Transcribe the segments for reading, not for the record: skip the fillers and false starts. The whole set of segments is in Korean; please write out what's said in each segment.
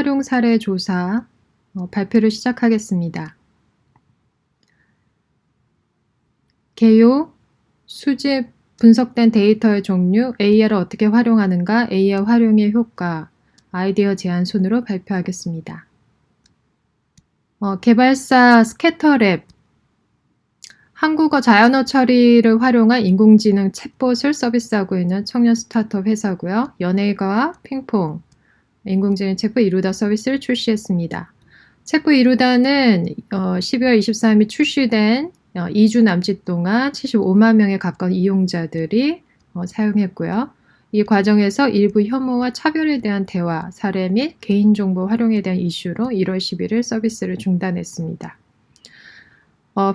활용 사례 조사 발표를 시작하겠습니다. 개요, 수집, 분석된 데이터의 종류, AI를 어떻게 활용하는가, AI 활용의 효과, 아이디어 제안 순으로 발표하겠습니다. 개발사 스캐터랩, 한국어 자연어 처리를 활용한 인공지능 챗봇을 서비스하고 있는 청년 스타트업 회사고요. 연예과학 핑퐁, 인공지능 챗봇 이루다 서비스를 출시했습니다. 챗봇 이루다는 12월 23일 출시된 2주 남짓 동안 75만 명에 가까운 이용자들이 사용했고요. 이 과정에서 일부 혐오와 차별에 대한 대화, 사례 및 개인정보 활용에 대한 이슈로 1월 11일 서비스를 중단했습니다.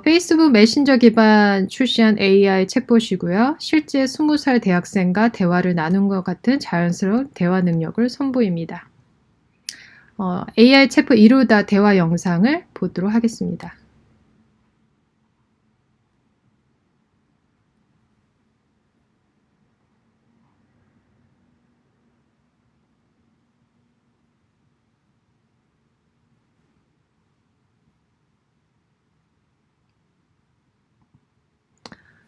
페이스북 메신저 기반 출시한 AI 챗봇이고요. 실제 20살 대학생과 대화를 나눈 것 같은 자연스러운 대화 능력을 선보입니다. AI 챗봇 이루다 대화 영상을 보도록 하겠습니다.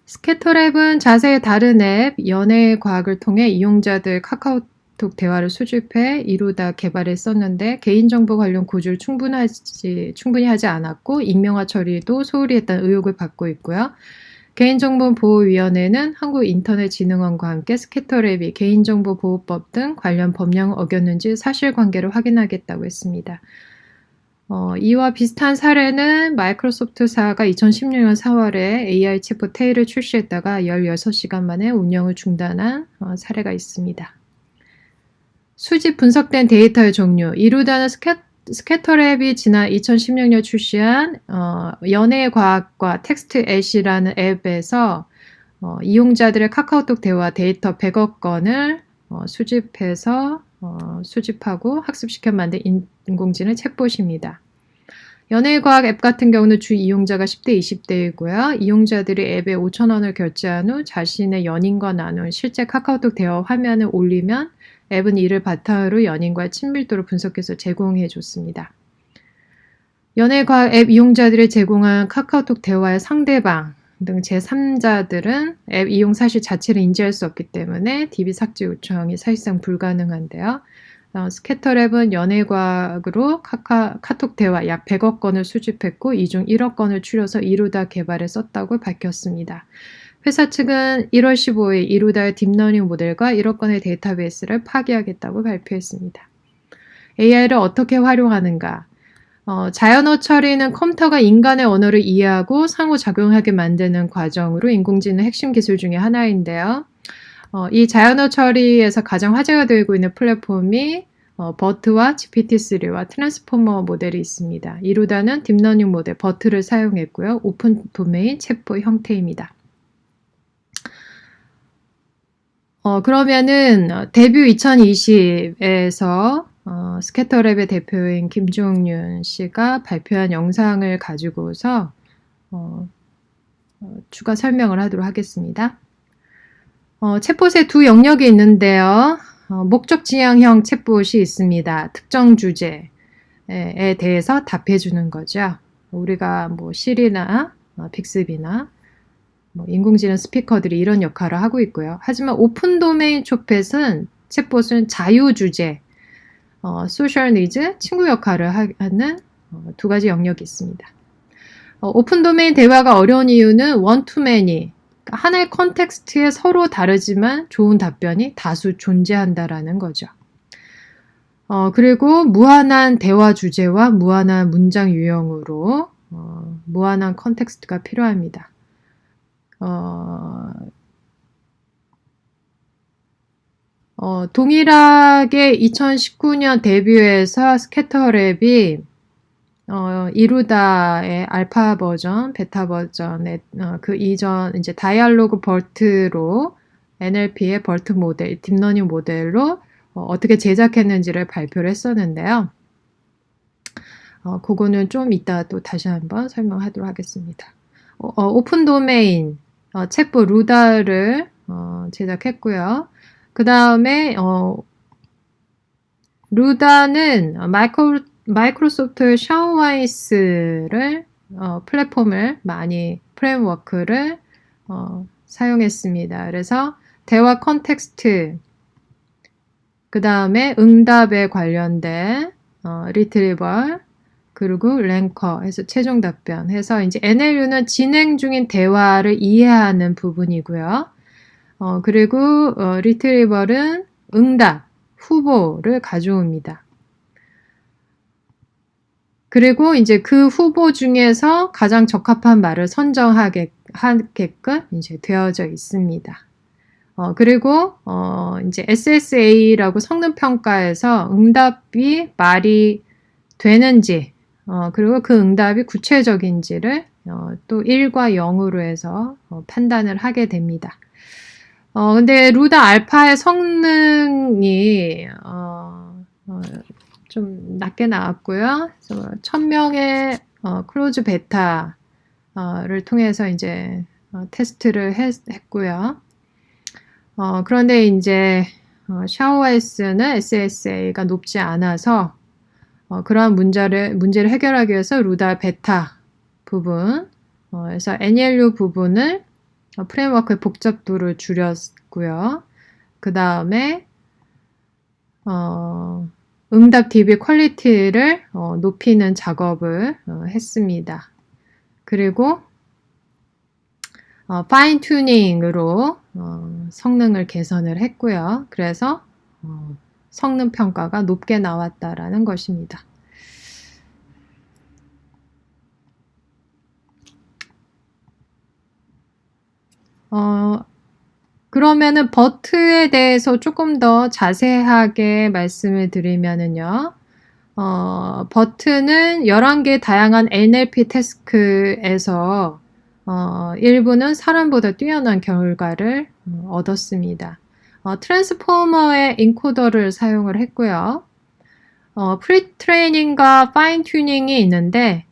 스캐터랩은 자세히 다른 앱, 연예의 과학을 통해 이용자들 카카오톡 대화를 수집해 이루다 개발했었는데 개인정보 관련 구조를 충분히 하지 않았고 익명화 처리도 소홀히 했다는 의혹을 받고 있고요. 개인정보보호위원회는 한국인터넷진흥원과 함께 스캐터랩이 개인정보보호법 등 관련 법령을 어겼는지 사실관계를 확인하겠다고 했습니다. 이와 비슷한 사례는 마이크로소프트사가 2016년 4월에 AI 챗봇 테일을 출시했다가 16시간 만에 운영을 중단한 사례가 있습니다. 수집 분석된 데이터의 종류, 이루다는 스캐터랩이 지난 2016년 출시한 연예의 과학과 텍스트 엣이라는 앱에서 이용자들의 카카오톡 대화 데이터 100억 건을 수집해서 수집하고 학습시켜 만든 인공지능 챗봇입니다. 연예과학 앱 같은 경우는 주 이용자가 10대, 20대이고요. 이용자들이 앱에 5,000원을 결제한 후 자신의 연인과 나눈 실제 카카오톡 대화 화면을 올리면 앱은 이를 바탕으로 연인과의 친밀도를 분석해서 제공해 줬습니다. 연예과학 앱 이용자들이 제공한 카카오톡 대화의 상대방 등 제3자들은 앱 이용 사실 자체를 인지할 수 없기 때문에 DB 삭제 요청이 사실상 불가능한데요. 스캐터랩은 연예과학으로 카톡 대화 약 100억 건을 수집했고 이 중 1억 건을 추려서 이루다 개발에 썼다고 밝혔습니다. 회사 측은 1월 15일 이루다의 딥러닝 모델과 1억 건의 데이터베이스를 파기하겠다고 발표했습니다. AI를 어떻게 활용하는가? 자연어 처리는 컴퓨터가 인간의 언어를 이해하고 상호작용하게 만드는 과정으로 인공지능 핵심 기술 중에 하나인데요. 이 자연어 처리에서 가장 화제가 되고 있는 플랫폼이 버트와 GPT-3와 트랜스포머 모델이 있습니다. 이루다는 딥러닝 모델 버트를 사용했고요. 오픈 도메인 챗봇 형태입니다. 그러면은 데뷔 2020에서 스캐터랩의 대표인 김종윤 씨가 발표한 영상을 가지고서 추가 설명을 하도록 하겠습니다. 챗봇에 두 영역이 있는데요. 목적 지향형 챗봇이 있습니다. 특정 주제에 대해서 답해주는 거죠. 우리가 뭐 시리나 빅스비나 인공지능 스피커들이 이런 역할을 하고 있고요. 하지만 오픈 도메인 챗봇은 자유 주제, 소셜 니즈, 친구 역할을 하는 두 가지 영역이 있습니다. 오픈 도메인 대화가 어려운 이유는 원투맨이 하나의 컨텍스트에 서로 다르지만 좋은 답변이 다수 존재한다라는 거죠. 그리고 무한한 대화 주제와 무한한 문장 유형으로 무한한 컨텍스트가 필요합니다. 동일하게 2019년 데뷔해서 스캐터랩이 이루다의 알파 버전, 베타 버전의 그 이전 이제 다이알로그 벌트로 NLP의 벌트 모델, 딥러닝 모델로 어떻게 제작했는지를 발표를 했었는데요. 그거는 좀 이따 또 다시 한번 설명하도록 하겠습니다. 오픈 도메인 챗봇 루다를 제작했고요. 그 다음에 루다는 마이크로소프트 샤워와이스를 플랫폼을 프레임워크를 사용했습니다. 그래서 대화 컨텍스트, 그 다음에 응답에 관련된 리트리버, 그리고 랭커 해서 최종 답변 해서 이제 NLU는 진행 중인 대화를 이해하는 부분이고요. 그리고 리트리버는 응답, 후보를 가져옵니다. 그리고 이제 그 후보 중에서 가장 적합한 말을 선정하게끔 이제 되어져 있습니다. 그리고 이제 SSA라고 성능 평가에서 응답이 말이 되는지, 그리고 그 응답이 구체적인지를 또 1과 0으로 해서 판단을 하게 됩니다. 근데 루다 알파의 성능이 좀 낮게 나왔고요. 1000명의 클로즈 베타를 통해서 이제 테스트를 했고요. 그런데 이제 샤워와이스는 SSA가 높지 않아서 그러한 문제를 해결하기 위해서 루다 베타 부분, 그래서 NLU 부분을 프레임워크의 복잡도를 줄였고요. 그 다음에 응답 DB 퀄리티를 높이는 작업을 했습니다. 그리고 파인 튜닝으로 성능을 개선을 했고요. 그래서 성능 평가가 높게 나왔다라는 것입니다. 그러면은 버트에 대해서 조금 더 자세하게 말씀을 드리면은요. 버트는 11개 다양한 NLP 태스크에서 일부는 사람보다 뛰어난 결과를 얻었습니다. 트랜스포머의 인코더를 사용을 했고요. 프리트레이닝과 파인 튜닝이 있는데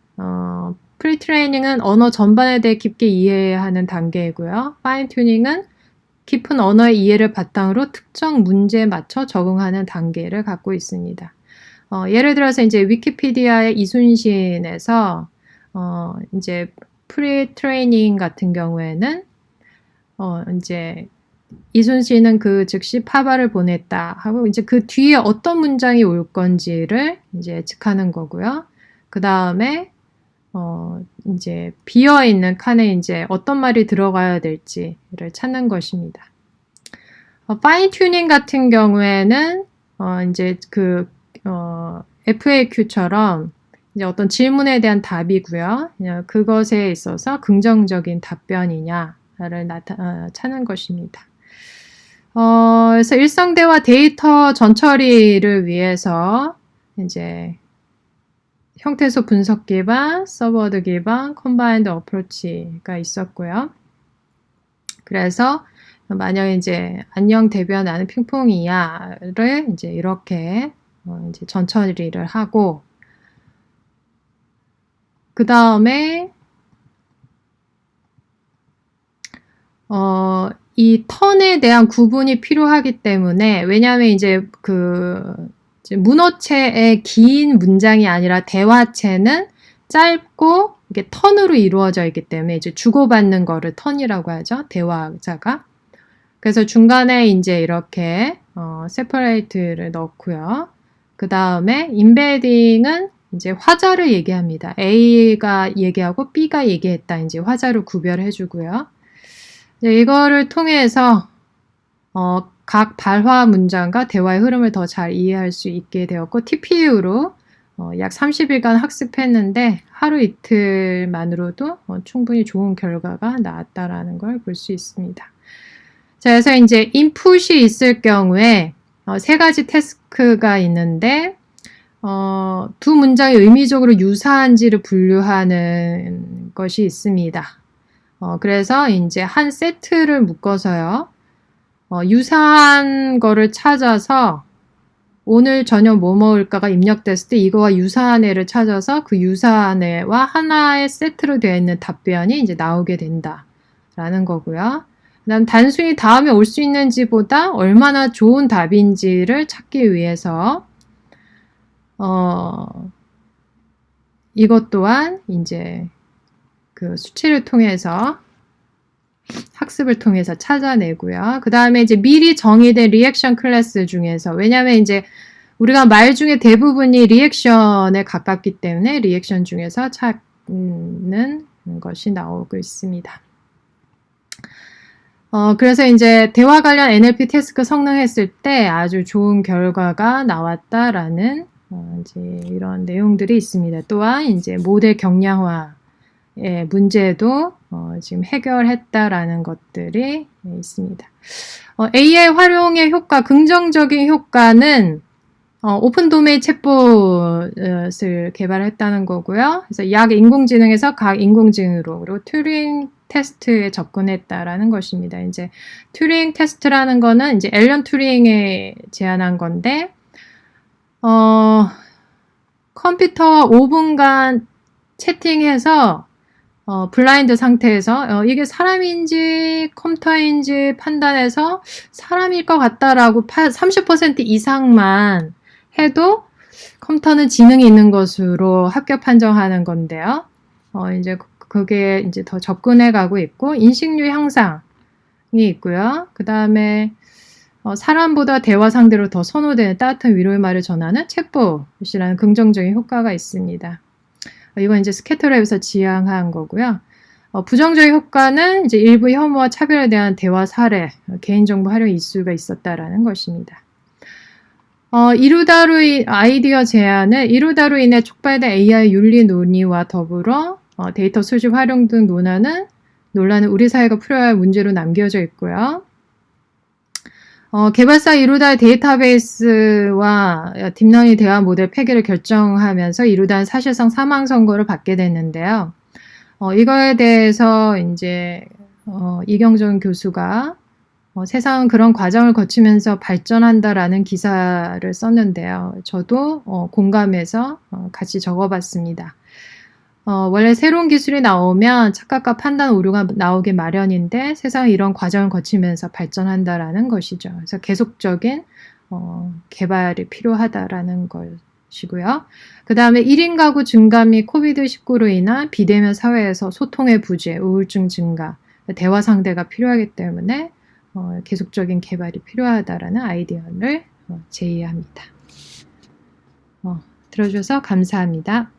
프리트레이닝은 언어 전반에 대해 깊게 이해하는 단계이고요. 파인 튜닝은 깊은 언어의 이해를 바탕으로 특정 문제에 맞춰 적응하는 단계를 갖고 있습니다. 예를 들어서 이제 위키피디아의 이순신에서 이제 프리트레이닝 같은 경우에는 이제 이순신은 그 즉시 파바를 보냈다 하고 이제 그 뒤에 어떤 문장이 올 건지를 이제 예측하는 거고요. 그 다음에 이제 비어 있는 칸에 이제 어떤 말이 들어가야 될지를 찾는 것입니다. 파인 튜닝 같은 경우에는 이제 그 FAQ처럼 이제 어떤 질문에 대한 답이고요. 그것에 있어서 긍정적인 답변이냐를 찾는 것입니다. 그래서 일상 대화 데이터 전처리를 위해서 이제 형태소 분석 기반, 서버워드 기반, 컴바인드 어프로치가 있었고요. 그래서 만약에 이제 안녕 대변 나는 핑퐁이야를 이제 이렇게 이제 전처리를 하고 그 다음에 이 턴에 대한 구분이 필요하기 때문에 왜냐하면 이제 문어체의 긴 문장이 아니라 대화체는 짧고 이게 턴으로 이루어져 있기 때문에 이제 주고받는 거를 턴이라고 하죠. 대화자가. 그래서 중간에 이제 이렇게 separate를 넣고요. 그 다음에 embedding은 이제 화자를 얘기합니다. A가 얘기하고 B가 얘기했다. 이제 화자를 구별해 주고요. 이거를 통해서 각 발화 문장과 대화의 흐름을 더 잘 이해할 수 있게 되었고 TPU로 약 30일간 학습했는데 하루 이틀만으로도 충분히 좋은 결과가 나왔다라는 걸 볼 수 있습니다. 자, 그래서 이제 인풋이 있을 경우에 세 가지 태스크가 있는데 두 문장이 의미적으로 유사한지를 분류하는 것이 있습니다. 그래서 이제 한 세트를 묶어서요. 유사한 거를 찾아서 오늘 저녁 뭐 먹을까가 입력됐을 때 이거와 유사한 애를 찾아서 그 유사한 애와 하나의 세트로 되어 있는 답변이 이제 나오게 된다라는 거고요. 그다음 단순히 다음에 올 수 있는지보다 얼마나 좋은 답인지를 찾기 위해서 이것 또한 이제 그 수치를 통해서 학습을 통해서 찾아내고요. 그 다음에 이제 미리 정의된 리액션 클래스 중에서, 왜냐하면 이제 우리가 말 중에 대부분이 리액션에 가깝기 때문에 리액션 중에서 찾는 것이 나오고 있습니다. 그래서 이제 대화 관련 NLP 태스크 성능했을 때 아주 좋은 결과가 나왔다라는 이제 이런 내용들이 있습니다. 또한 이제 모델 경량화의 문제도 지금 해결했다라는 것들이 있습니다. AI 활용의 효과, 긍정적인 효과는 오픈 도메인 챗봇을 개발했다는 거고요. 그래서 약 인공지능에서 각 인공지능으로, 그리고 튜링 테스트에 접근했다라는 것입니다. 이제 튜링 테스트라는 거는 이제 앨런 튜링에 제안한 건데, 컴퓨터와 5분간 채팅해서 블라인드 상태에서 이게 사람인지 컴퓨터인지 판단해서 사람일 것 같다라고 30% 이상만 해도 컴퓨터는 지능이 있는 것으로 합격 판정하는 건데요. 이제 그게 이제 더 접근해 가고 있고, 인식률 향상이 있고요. 그 다음에 사람보다 대화 상대로 더 선호되는 따뜻한 위로의 말을 전하는 챗봇이라는 긍정적인 효과가 있습니다. 이건 이제 스캐터랩에서 지향한 거고요. 부정적인 효과는 이제 일부 혐오와 차별에 대한 대화 사례, 개인정보 활용 이슈가 있었다라는 것입니다. 이루다로 아이디어 제안은 이루다로 인해 촉발된 AI 윤리 논의와 더불어 데이터 수집 활용 등 논란은 우리 사회가 풀어야 할 문제로 남겨져 있고요. 개발사 이루다의 데이터베이스와 딥러닝 대화 모델 폐기를 결정하면서 이루다는 사실상 사망 선고를 받게 됐는데요. 이거에 대해서 이제 이경정 교수가 세상은 그런 과정을 거치면서 발전한다라는 기사를 썼는데요. 저도 공감해서 같이 적어봤습니다. 원래 새로운 기술이 나오면 착각과 판단 오류가 나오기 마련인데 세상은 이런 과정을 거치면서 발전한다라는 것이죠. 그래서 계속적인 개발이 필요하다라는 것이고요. 그 다음에 1인 가구 증가 및 코비드19로 인한 비대면 사회에서 소통의 부재, 우울증 증가, 대화 상대가 필요하기 때문에 계속적인 개발이 필요하다라는 아이디어를 제의합니다. 들어주셔서 감사합니다.